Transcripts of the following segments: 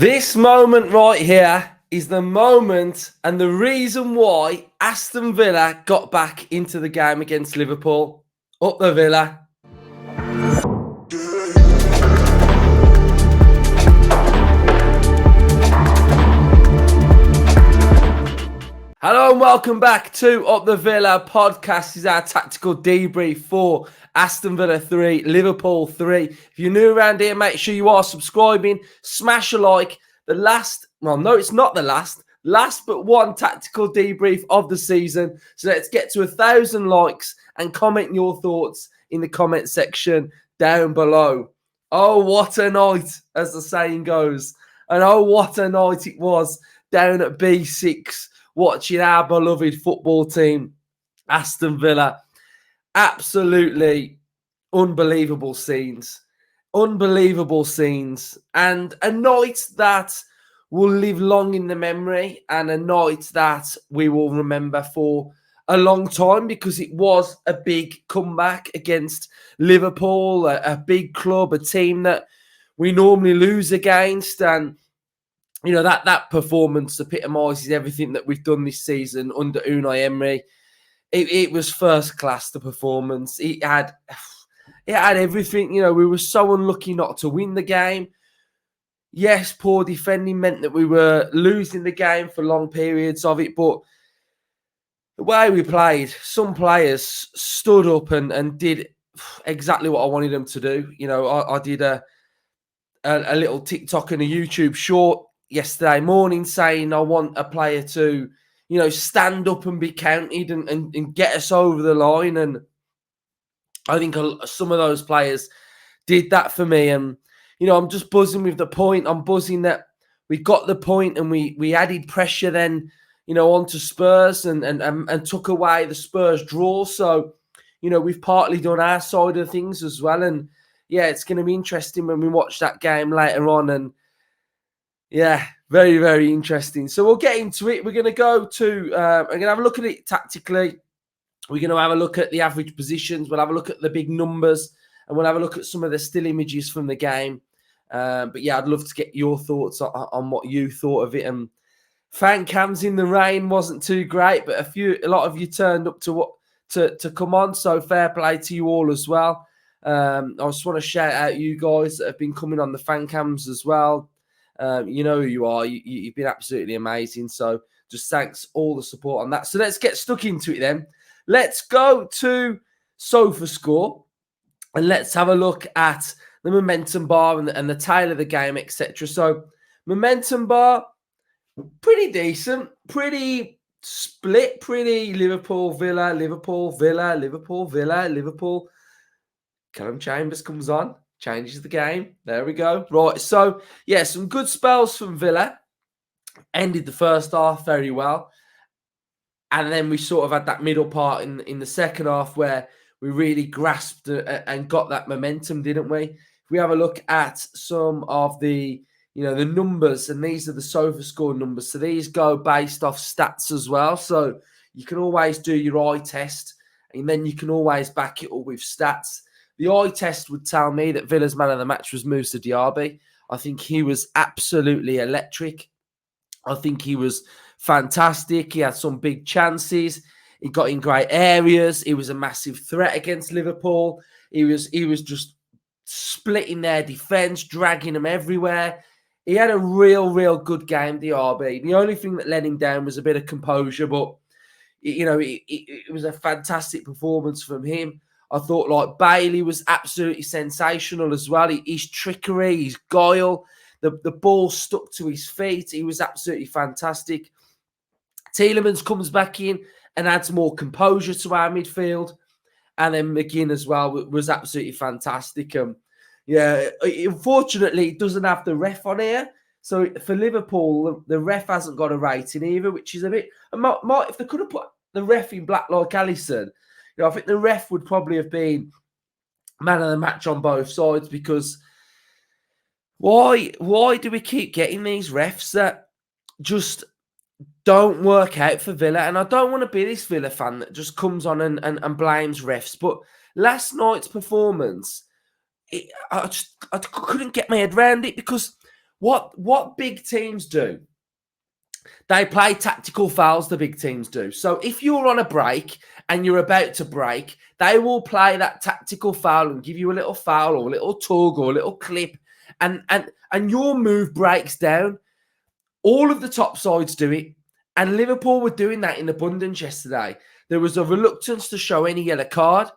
This moment right here is the moment and the reason why Aston Villa got back into the game against Liverpool. Up the Villa. Hello and welcome back to Up the Villa podcast. This is our tactical debrief for Aston Villa 3, Liverpool 3. If you're new around here, make sure you are subscribing, smash a like. It's not the last but one tactical debrief of the season. So let's get to 1,000 likes and comment your thoughts in the comment section down below. Oh, what a night, as the saying goes. And oh, what a night it was down at B6. Watching our beloved football team, Aston Villa. Absolutely unbelievable scenes. Unbelievable scenes. And a night that will live long in the memory and a night that we will remember for a long time because it was a big comeback against Liverpool, a big club, a team that we normally lose against. And you know, that performance epitomises everything that we've done this season under Unai Emery. It was first class, the performance. It had everything. You know, we were so unlucky not to win the game. Yes, poor defending meant that we were losing the game for long periods of it, but the way we played, some players stood up and did exactly what I wanted them to do. You know, I did a little TikTok and a YouTube short yesterday morning saying I want a player to, you know, stand up and be counted and get us over the line. And I think some of those players did that for me. And, you know, I'm just buzzing with the point. I'm buzzing that we got the point and we added pressure then, you know, onto Spurs and took away the Spurs draw. So, you know, we've partly done our side of things as well. And yeah, it's going to be interesting when we watch that game later on. And yeah, very, very interesting. So we'll get into it. We're going to go to, we're going to have a look at it tactically. We're going to have a look at the average positions. We'll have a look at the big numbers and we'll have a look at some of the still images from the game. But yeah, I'd love to get your thoughts on what you thought of it. And fan cams in the rain wasn't too great, but a lot of you turned up to come on. So fair play to you all as well. I just want to shout out you guys that have been coming on the fan cams as well. You know who you are. You've been absolutely amazing. So just thanks all the support on that. So let's get stuck into it then. Let's go to SofaScore and let's have a look at the momentum bar and the tail of the game, etc. So momentum bar, pretty decent, pretty split, pretty Liverpool, Villa, Liverpool, Villa, Liverpool, Villa, Liverpool. Callum Chambers comes on. Changes the game. There we go. Right. So, yeah, some good spells from Villa. Ended the first half very well. And then we sort of had that middle part in the second half where we really grasped and got that momentum, didn't we? If we have a look at some of the, you know, the numbers, and these are the SofaScore numbers. So these go based off stats as well. So you can always do your eye test and then you can always back it up with stats. The eye test would tell me that Villa's man of the match was Moussa Diaby. I think he was absolutely electric. I think he was fantastic. He had some big chances. He got in great areas. He was a massive threat against Liverpool. He was just splitting their defence, dragging them everywhere. He had a real good game, Diaby. The only thing that let him down was a bit of composure, but you know, it was a fantastic performance from him. I thought like Bailey was absolutely sensational as well. His trickery, his guile, the ball stuck to his feet. He was absolutely fantastic. Tielemans comes back in and adds more composure to our midfield. And then McGinn as well was absolutely fantastic. Yeah, unfortunately, it doesn't have the ref on here. So for Liverpool, the ref hasn't got a rating either, which is a bit... If they could have put the ref in black like Alisson, you know, I think the ref would probably have been man of the match on both sides, because why do we keep getting these refs that just don't work out for Villa? And I don't want to be this Villa fan that just comes on and blames refs, but last night's performance, I couldn't get my head around it, because what big teams do, they play tactical fouls, the big teams do. So if you're on a break and you're about to break, they will play that tactical foul and give you a little foul or a little tug or a little clip, and your move breaks down. All of the top sides do it, and Liverpool were doing that in abundance yesterday. There was a reluctance to show any yellow card,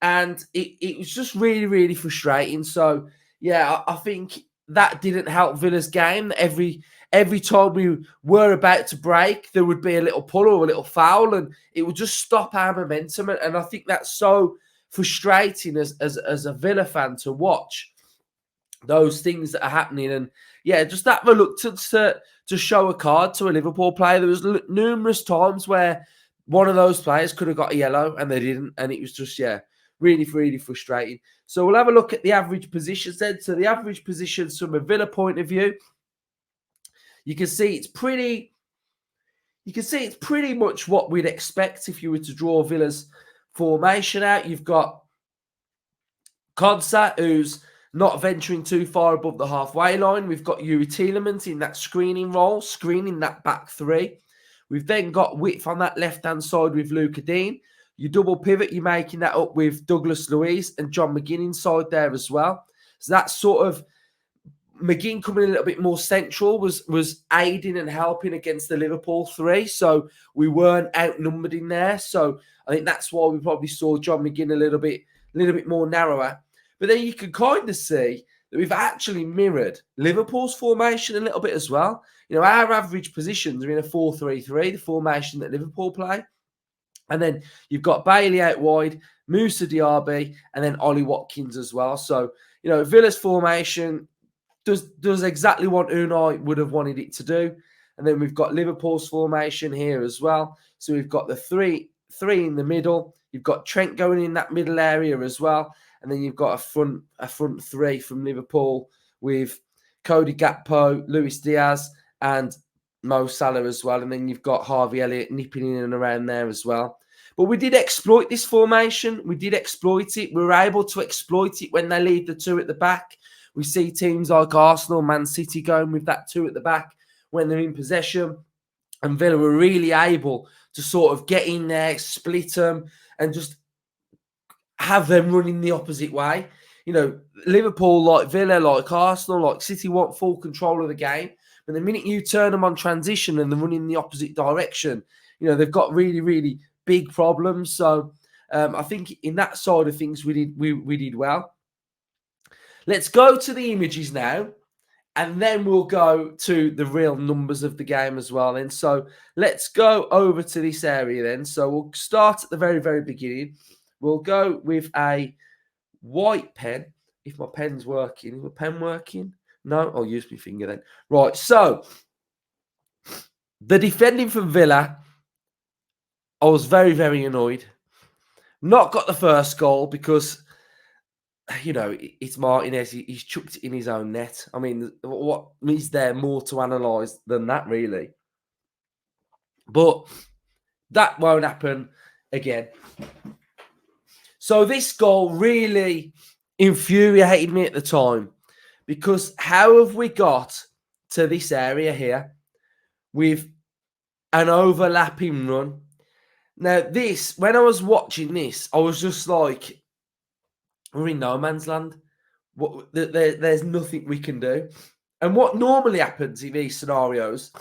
and it was just really, really frustrating. So, yeah, I think that didn't help Villa's game. Every time we were about to break, there would be a little pull or a little foul, and it would just stop our momentum. And I think that's so frustrating as a Villa fan to watch those things that are happening. And yeah, just that reluctance to show a card to a Liverpool player. There was numerous times where one of those players could have got a yellow and they didn't, and it was just, yeah, really, really frustrating. So we'll have a look at the average positions then. So the average positions from a Villa point of view, you can see it's pretty much what we'd expect if you were to draw Villa's formation out. You've got Konsa, who's not venturing too far above the halfway line. We've got Yuri Tielemans in that screening role, screening that back three. We've then got width on that left-hand side with Luca Dean. You double pivot, you're making that up with Douglas Luiz and John McGinn inside there as well. So that's sort of McGinn coming a little bit more central was aiding and helping against the Liverpool three. So we weren't outnumbered in there. So I think that's why we probably saw John McGinn a little bit more narrower. But then you can kind of see that we've actually mirrored Liverpool's formation a little bit as well. You know, our average positions are in a 4-3-3, the formation that Liverpool play. And then you've got Bailey out wide, Moussa Diaby, and then Ollie Watkins as well. So, you know, Villa's formation does exactly what Unai would have wanted it to do. And then we've got Liverpool's formation here as well. So we've got the three in the middle. You've got Trent going in that middle area as well. And then you've got a front three from Liverpool with Cody Gakpo, Luis Diaz, and Mo Salah as well. And then you've got Harvey Elliott nipping in and around there as well. But we did exploit this formation. We did exploit it. We were able to exploit it when they leave the two at the back. We see teams like Arsenal, Man City going with that two at the back when they're in possession. And Villa were really able to sort of get in there, split them, and just have them running the opposite way. You know, Liverpool, like Villa, like Arsenal, like City, want full control of the game. But the minute you turn them on transition and they're running the opposite direction, you know, they've got really, really big problems. So I think in that side of things, we did well. Let's go to the images now, and then we'll go to the real numbers of the game as well. Then, so let's go over to this area then. So we'll start at the very, very beginning. We'll go with a white pen. If my pen's working, is my pen working? No, I'll use my finger then. Right, so the defending from Villa, I was very, very annoyed. Not got the first goal because, you know, it's Martinez. He's chucked it in his own net. I mean, what is there more to analyse than that, really? But that won't happen again. So this goal really infuriated me at the time, because how have we got to this area here with an overlapping run? Now, this, when I was watching this, I was just like, we're in no man's land. There's nothing we can do. And what normally happens in these scenarios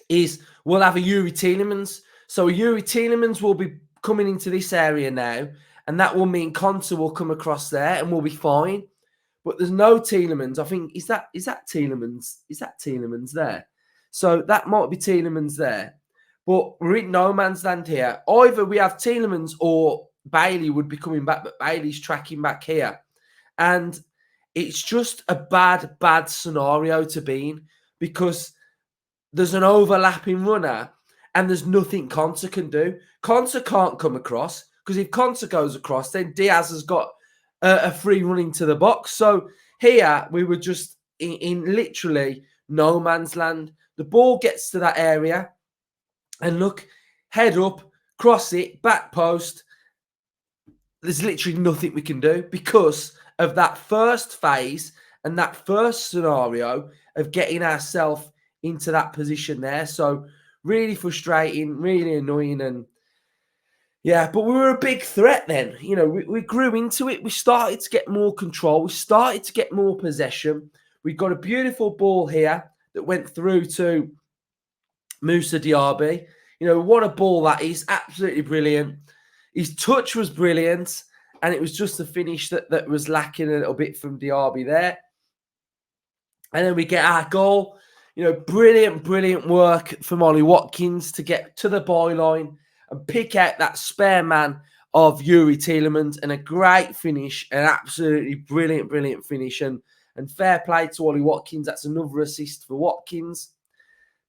is we'll have a Yuri Tielemans. So a Yuri Tielemans will be coming into this area now, and that will mean Konsa will come across there and we'll be fine. But there's no Tielemans. I think, is that Tielemans? Is that Tielemans there? So that might be Tielemans there. But we're in no man's land here. Either we have Tielemans or Bailey would be coming back, but Bailey's tracking back here. And it's just a bad scenario to be in, because there's an overlapping runner and there's nothing Konsa can do. Konsa can't come across, because if Konsa goes across, then Diaz has got a free run into the box. So here we were just in literally no man's land. The ball gets to that area, and look, head up, cross it, back post. There's literally nothing we can do because of that first phase and that first scenario of getting ourselves into that position there. So really frustrating, really annoying, and yeah, but we were a big threat then. You know, we grew into it. We started to get more control. We started to get more possession. We got a beautiful ball here that went through to Moussa Diaby. You know, what a ball that is. Absolutely brilliant. His touch was brilliant, and it was just the finish that was lacking a little bit from Diaby there. And then we get our goal. You know, brilliant work from Ollie Watkins to get to the byline and pick out that spare man of Yuri Tielemans, and a great finish, an absolutely brilliant finish. And fair play to Ollie Watkins. That's another assist for Watkins.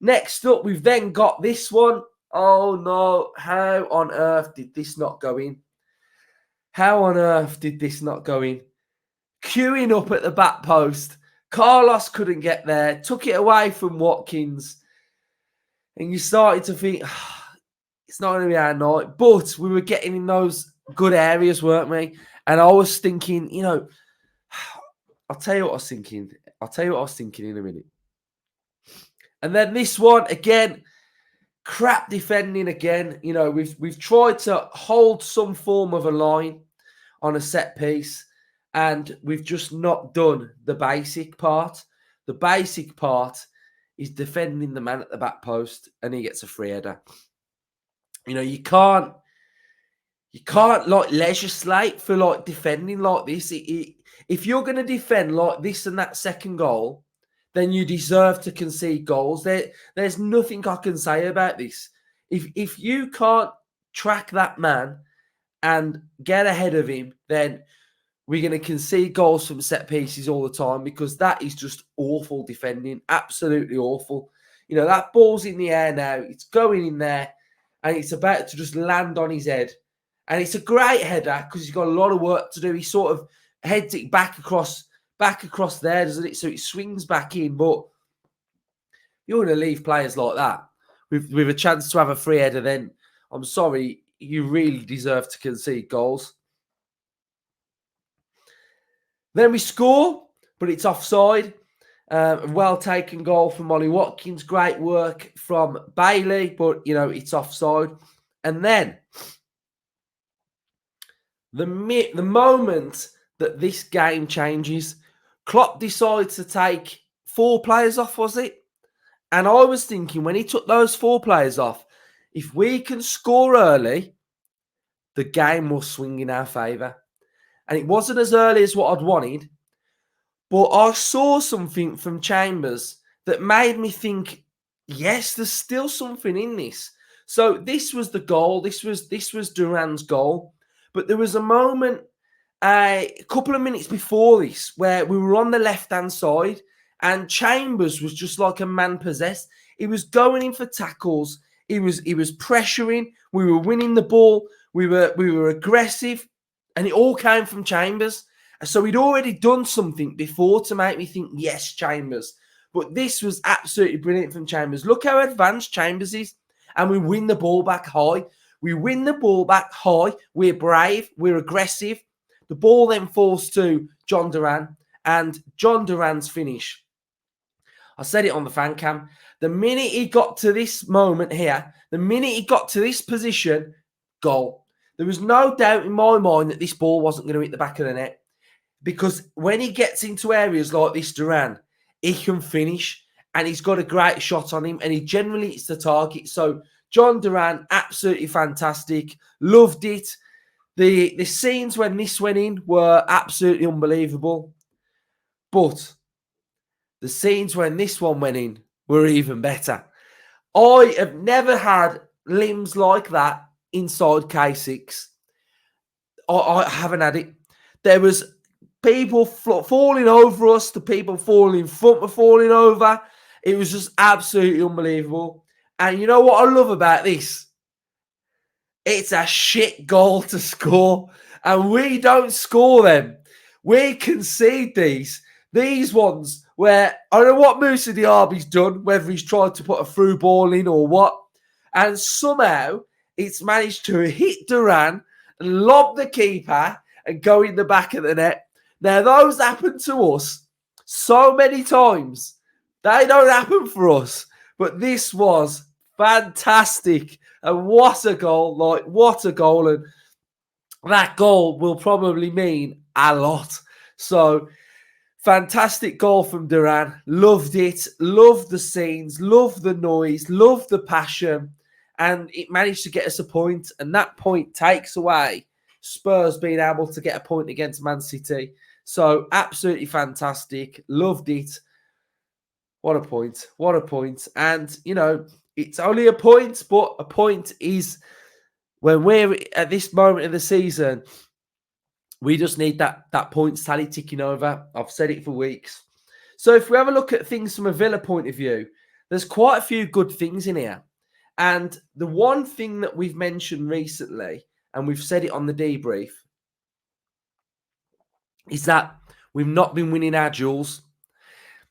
Next up, we've then got this one. Oh no, how on earth did this not go in? How on earth did this not go in? Queuing up at the back post. Carlos couldn't get there, took it away from Watkins. And you started to think, it's not going to be our night. But we were getting in those good areas, weren't we? And I was thinking, you know, I'll tell you what I was thinking. I'll tell you what I was thinking in a minute. And then this one, again, crap defending again. You know, we've tried to hold some form of a line on a set piece, and we've just not done the basic part. The basic part is defending the man at the back post, and he gets a free header. You know, you can't like legislate for like defending like this. If you're going to defend like this and that second goal, then you deserve to concede goals. There's nothing I can say about this. If you can't track that man and get ahead of him, then we're going to concede goals from set pieces all the time, because that is just awful defending. Absolutely awful. You know, that ball's in the air now. It's going in there, and it's about to just land on his head. And it's a great header because he's got a lot of work to do. He sort of heads it back across there, doesn't it? So it swings back in. But you're going to leave players like that with a chance to have a free header, then I'm sorry, you really deserve to concede goals. Then we score, but it's offside. A well-taken goal from Ollie Watkins. Great work from Bailey, but, you know, it's offside. And then the moment that this game changes, Klopp decides to take 4 players off, was it? And I was thinking, when he took those 4 players off, if we can score early, the game will swing in our favour. And it wasn't as early as what I'd wanted, but I saw something from Chambers that made me think, yes, there's still something in this. So this was the goal. This was Duran's goal. But there was a moment a couple of minutes before this where we were on the left-hand side, and Chambers was just like a man possessed. He was going in for tackles. He was pressuring. We were winning the ball. We were aggressive. And it all came from Chambers. So he'd already done something before to make me think, yes, Chambers. But this was absolutely brilliant from Chambers. Look how advanced Chambers is. And we win the ball back high. We win the ball back high. We're brave. We're aggressive. The ball then falls to John Duran. And John Duran's finish. I said it on the fan cam. The minute he got to this moment here, the minute he got to this position, goal. There was no doubt in my mind that this ball wasn't going to hit the back of the net, because when he gets into areas like this, Duran, he can finish, and he's got a great shot on him, and he generally hits the target. So John Duran, absolutely fantastic. Loved it. The scenes when this went in were absolutely unbelievable. But the scenes when this one went in were even better. I have never had limbs like that inside K6. I haven't had it. There was people falling over us, the people falling in front were falling over. It was just absolutely unbelievable. And you know what I love about this? It's a shit goal to score, and we don't score them. We concede these. These ones where I don't know what Moussa Diaby's done, whether he's tried to put a through ball in or what, and somehow it's managed to hit Duran and lob the keeper and go in the back of the net. Now, those happen to us. so many times. They don't happen for us. But this was fantastic. And what a goal. Like, what a goal. And that goal will probably mean a lot. So, fantastic goal from Duran. Loved it. Loved the scenes. Loved the noise. Loved the passion. And it managed to get us a point. And that point takes away Spurs being able to get a point against Man City. So, absolutely fantastic. Loved it. What a point. What a point. And, you know, it's only a point, but a point is when we're at this moment of the season, we just need that points tally ticking over. I've said it for weeks. So if we have a look at things from a Villa point of view, there's quite a few good things in here. And the one thing that we've mentioned recently, and we've said it on the debrief, is that we've not been winning our duels.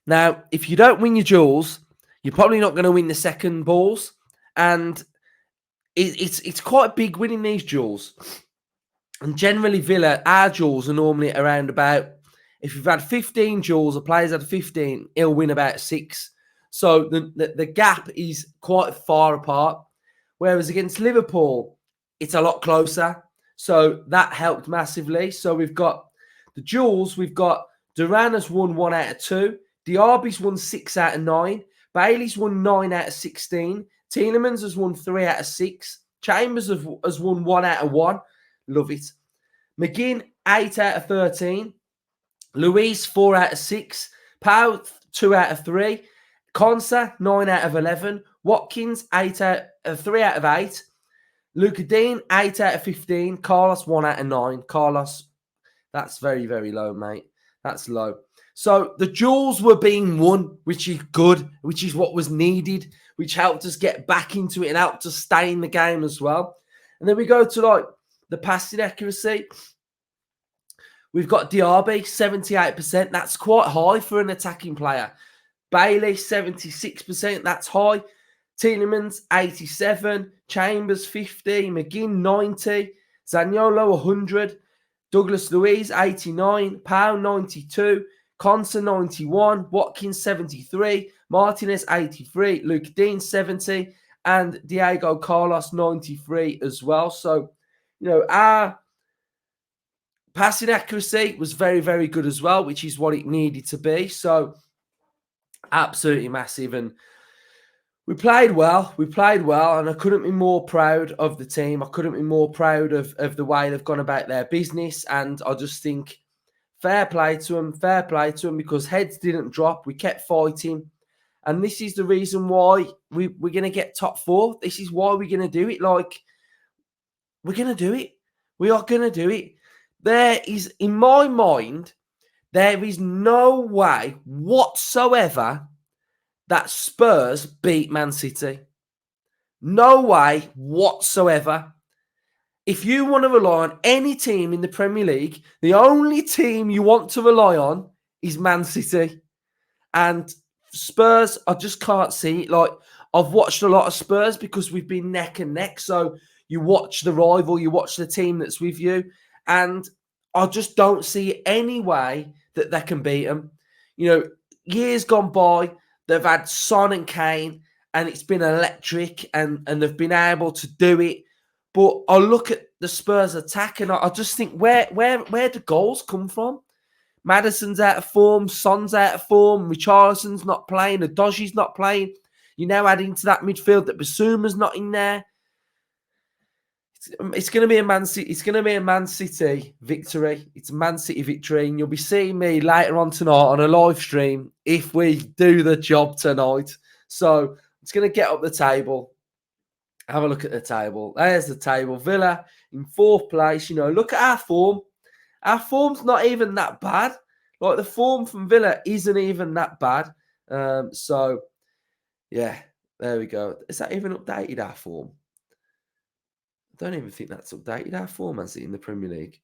Now, if you don't win your duels, you're probably not going to win the second balls. And it's quite big winning these duels. And generally, Villa, our duels are normally around about, if you've had 15 duels, a player's had 15, he'll win about 6. So the gap is quite far apart. Whereas against Liverpool, it's a lot closer. So that helped massively. So we've got the duels, we've got Duran has won 1 out of 2. Diaby's won 6 out of 9. Bailey's won 9 out of 16. Tielemans has won 3 out of 6. Chambers has won 1 out of 1. Love it. McGinn, 8 out of 13. Luis, 4 out of 6. Pau, 2 out of 3. Konsa, 9 out of 11. Watkins, 3 out of 8. Luca Dean, 8 out of 15. Carlos, 1 out of 9. Carlos, that's very, very low, mate. That's low. So the duels were being won, which is good, which is what was needed, which helped us get back into it and helped us stay in the game as well. And then we go to like the passing accuracy. We've got Diaby, 78%. That's quite high for an attacking player. Bailey, 76%. That's high. Tielemans, 87. Chambers, 50. McGinn, 90. Zaniolo, 100. Douglas Luiz, 89. Pau, 92. Konsa, 91. Watkins, 73. Martinez, 83. Luke Dean, 70. And Diego Carlos, 93 as well. So, you know, our passing accuracy was very, very good as well, which is what it needed to be. So, absolutely massive. And we played well. We played well. And I couldn't be more proud of the team. I couldn't be more proud of the way they've gone about their business. And I just think fair play to them. Fair play to them, because heads didn't drop. We kept fighting. And this is the reason why we're going to get top 4. This is why we're going to do it. Like, we're going to do it. We are going to do it. There is, in my mind, there is no way whatsoever that Spurs beat Man City. No way whatsoever. If you want to rely on any team in the Premier League, the only team you want to rely on is Man City. And Spurs, I just can't see it. Like, I've watched a lot of Spurs because we've been neck and neck. So you watch the rival, you watch the team that's with you. And I just don't see any way that they can beat them. You know, years gone by, they've had Son and Kane, and it's been electric, and they've been able to do it. But I look at the Spurs attack, and I just think, where do goals come from? Maddison's out of form, Son's out of form, Richarlison's not playing, Adoji's not playing. You're now adding to that midfield that Basuma's not in there. It's going to be a Man City. It's going to be a Man City victory. It's a Man City victory, and you'll be seeing me later on tonight on a live stream if we do the job tonight. So it's going to get up the table. Have a look at the table. There's the table. Villa in 4th place. You know, look at our form. Our form's not even that bad. Like, the form from Villa isn't even that bad. So yeah, there we go. Is that even updated, our form? I don't even think that's updated, our form, has it, in the Premier League?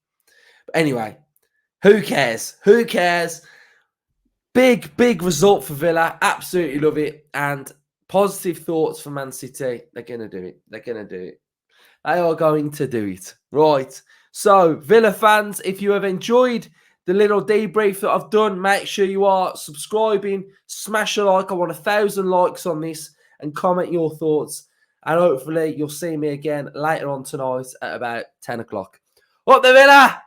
But anyway, who cares? Who cares? Big, big result for Villa. Absolutely love it. And positive thoughts for Man City. They're going to do it. They're going to do it. They are going to do it. Right. So, Villa fans, if you have enjoyed the little debrief that I've done, make sure you are subscribing, smash a like. I want 1,000 likes on this, and comment your thoughts. And hopefully you'll see me again later on tonight at about 10 o'clock. Up the Villa!